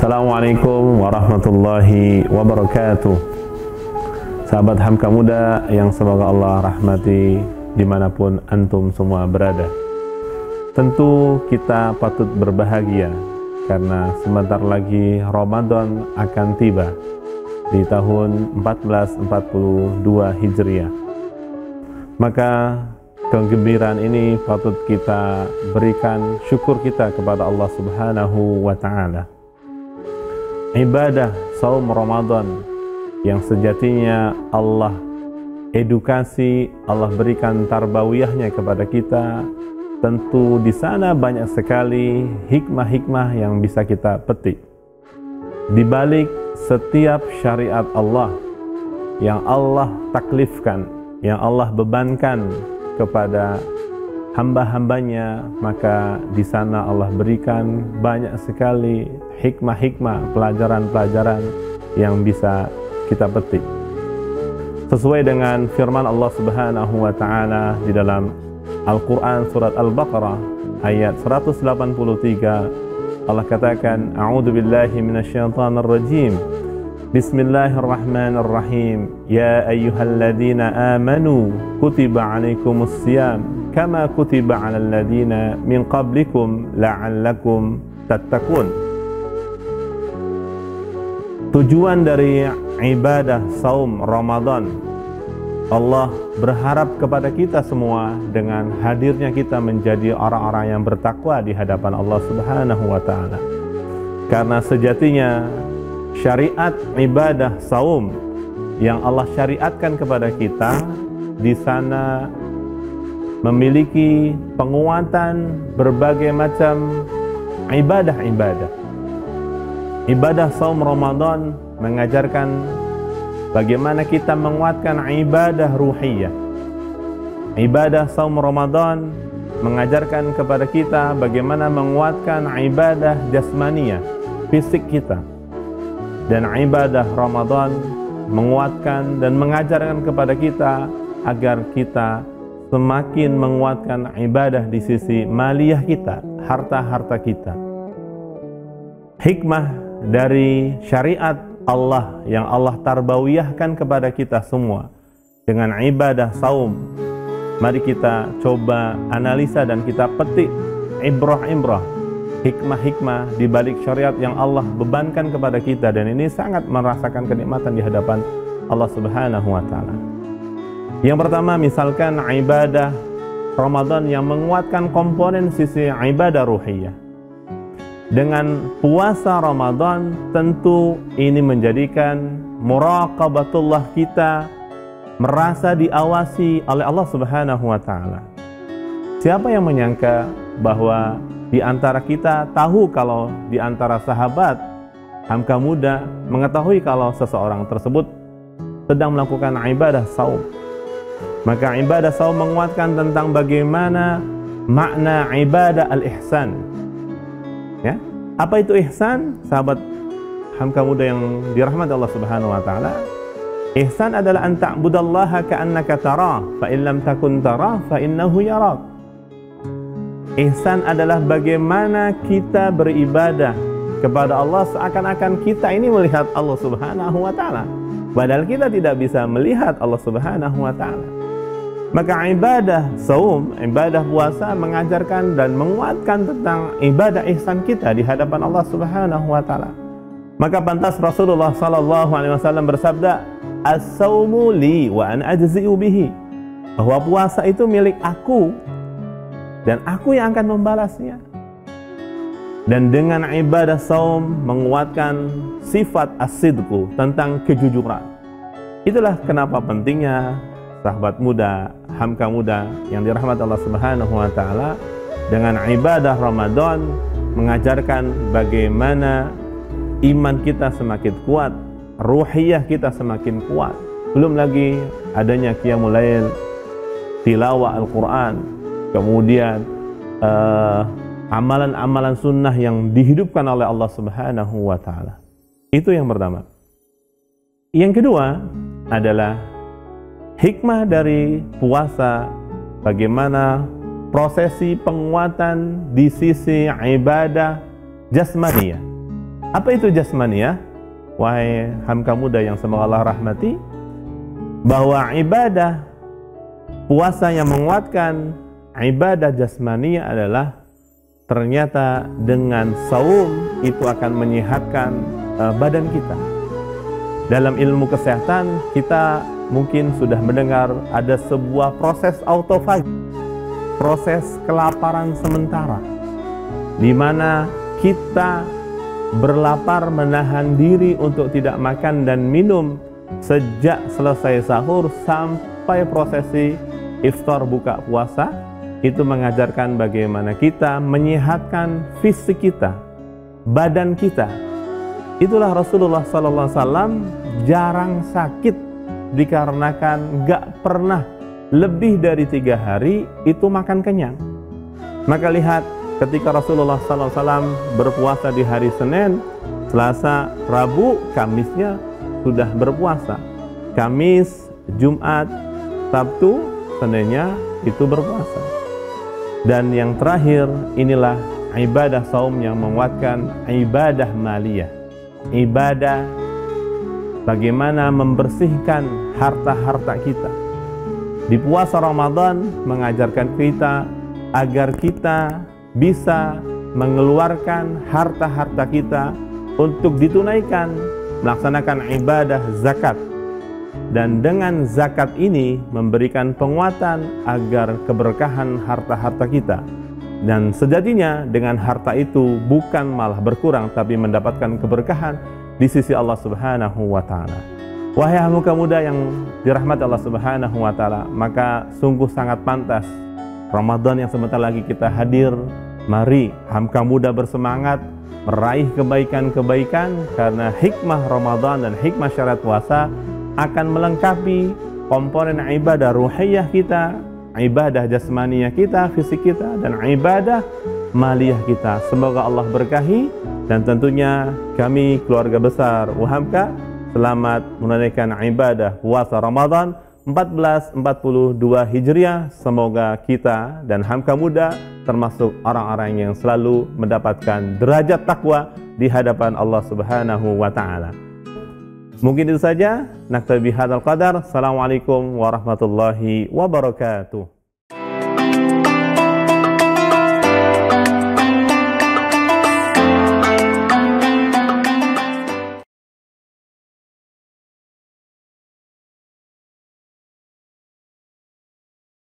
Assalamualaikum warahmatullahi wabarakatuh. Sahabat Hamka Muda yang semoga Allah rahmati dimanapun antum semua berada. Tentu kita patut berbahagia karena sebentar lagi Ramadan akan tiba di tahun 1442 Hijriah. Maka kegembiraan ini patut kita berikan syukur kita kepada Allah Subhanahu wa Ta'ala. Ibadah saum Ramadan yang sejatinya Allah edukasi, Allah berikan tarbawiyahnya kepada kita. Tentu di sana banyak sekali hikmah-hikmah yang bisa kita petik. Di balik setiap syariat Allah yang Allah taklifkan, yang Allah bebankan kepada hamba-hambanya, maka di sana Allah berikan banyak sekali hikmah-hikmah, pelajaran-pelajaran yang bisa kita petik. Sesuai dengan firman Allah Subhanahu wa Ta'ala di dalam Al-Quran surat Al-Baqarah ayat 183, Allah katakan, A'udzu billahi minasyaitonir rajim. Bismillahirrahmanirrahim. Ya ayyuhalladzina amanu kutiba 'alaikumus shiyam kama kutiba 'alal ladzina min qablikum la'allakum tattaqun. Tujuan dari ibadah saum Ramadan, Allah berharap kepada kita semua dengan hadirnya kita menjadi orang-orang yang bertakwa di hadapan Allah Subhanahu wa Ta'ala. Karena sejatinya syariat ibadah saum yang Allah syariatkan kepada kita di sana memiliki penguatan berbagai macam ibadah-ibadah. Ibadah saum Ramadan mengajarkan bagaimana kita menguatkan ibadah ruhiyah. Ibadah saum Ramadan mengajarkan kepada kita bagaimana menguatkan ibadah jasmaniyah, fisik kita. Dan ibadah Ramadan menguatkan dan mengajarkan kepada kita agar kita semakin menguatkan ibadah di sisi maliyah kita, harta-harta kita. Hikmah dari syariat Allah yang Allah tarbawiyahkan kepada kita semua dengan ibadah saum, mari kita coba analisa dan kita petik ibrah-ibrah, hikmah-hikmah di balik syariat yang Allah bebankan kepada kita, dan ini sangat merasakan kenikmatan di hadapan Allah Subhanahu wa Ta'ala. Yang pertama, misalkan ibadah Ramadan yang menguatkan komponen sisi ibadah ruhiyah. Dengan puasa Ramadan tentu ini menjadikan muraqabatullah kita merasa diawasi oleh Allah Subhanahu wa Ta'ala. Siapa yang menyangka bahwa di antara kita tahu kalau di antara sahabat Hamka Muda mengetahui kalau seseorang tersebut sedang melakukan ibadah saum. Maka ibadah saum menguatkan tentang bagaimana makna ibadah al-ihsan. Ya, apa itu ihsan? Sahabat Hamka Muda yang dirahmati Allah Subhanahu wa Ta'ala, ihsan adalah an ta'budallaha ka'annaka tarah, fa in lam takun tarah fa innahu yarak. Ihsan adalah bagaimana kita beribadah kepada Allah seakan-akan kita ini melihat Allah Subhanahu wa Ta'ala, padahal kita tidak bisa melihat Allah Subhanahu wa Ta'ala. Maka ibadah saum, ibadah puasa mengajarkan dan menguatkan tentang ibadah ihsan kita di hadapan Allah Subhanahu wa Ta'ala. Maka pantas Rasulullah sallallahu alaihi wasallam bersabda, "As-saumu li wa an ajzi'u bihi." Bahwa puasa itu milik aku dan aku yang akan membalasnya. Dan dengan ibadah saum menguatkan sifat as-sidqu, tentang kejujuran. Itulah kenapa pentingnya sahabat muda, Hamka Muda yang dirahmati Allah Subhanahu wa Ta'ala, dengan ibadah Ramadan mengajarkan bagaimana iman kita semakin kuat, ruhiyah kita semakin kuat. Belum lagi adanya qiyamul lail, tilawah Al-Quran, kemudian amalan-amalan sunnah yang dihidupkan oleh Allah Subhanahu wa Ta'ala. Itu yang pertama. Yang kedua adalah hikmah dari puasa, bagaimana prosesi penguatan di sisi ibadah jasmaniyah. Apa itu jasmaniyah? Wahai hamka muda yang semoga Allah rahmati, bahwa ibadah puasa yang menguatkan ibadah jasmaniyah adalah ternyata dengan saum itu akan menyehatkan badan kita. Dalam ilmu kesehatan kita mungkin sudah mendengar ada sebuah proses autofagi, proses kelaparan sementara, di mana kita berlapar menahan diri untuk tidak makan dan minum sejak selesai sahur sampai prosesi iftar buka puasa. Itu mengajarkan bagaimana kita menyehatkan fisik kita, badan kita. Itulah Rasulullah SAW jarang sakit dikarenakan gak pernah lebih dari 3 hari itu makan kenyang. Maka lihat ketika Rasulullah SAW berpuasa di hari Senin, Selasa, Rabu, Kamisnya sudah berpuasa. Kamis, Jumat, Sabtu, Seninnya itu berpuasa. Dan yang terakhir, inilah ibadah saum yang menguatkan ibadah maliyah. Ibadah bagaimana membersihkan harta-harta kita. Di puasa Ramadan mengajarkan kita agar kita bisa mengeluarkan harta-harta kita untuk ditunaikan, melaksanakan ibadah zakat. Dan dengan zakat ini memberikan penguatan agar keberkahan harta-harta kita. Dan sejatinya dengan harta itu bukan malah berkurang, tapi mendapatkan keberkahan di sisi Allah Subhanahu wa Ta'ala. Wahai hamka muda yang dirahmati Allah Subhanahu wa Ta'ala, maka sungguh sangat pantas Ramadan yang sebentar lagi kita hadir. Mari hamka muda bersemangat meraih kebaikan-kebaikan, karena hikmah Ramadan dan hikmah syariat puasa akan melengkapi komponen ibadah ruhiyah kita, ibadah jasmaniyah kita, fisik kita, dan ibadah maliyah kita. Semoga Allah berkahi, dan tentunya kami keluarga besar Wahamka selamat menunaikan ibadah puasa Ramadan 1442 Hijriah. Semoga kita dan hamka muda termasuk orang-orang yang selalu mendapatkan derajat takwa di hadapan Allah Subhanahu wa Ta'ala. Mungkin itu saja. Naktabi hadzal qadar. Assalamualaikum warahmatullahi wabarakatuh.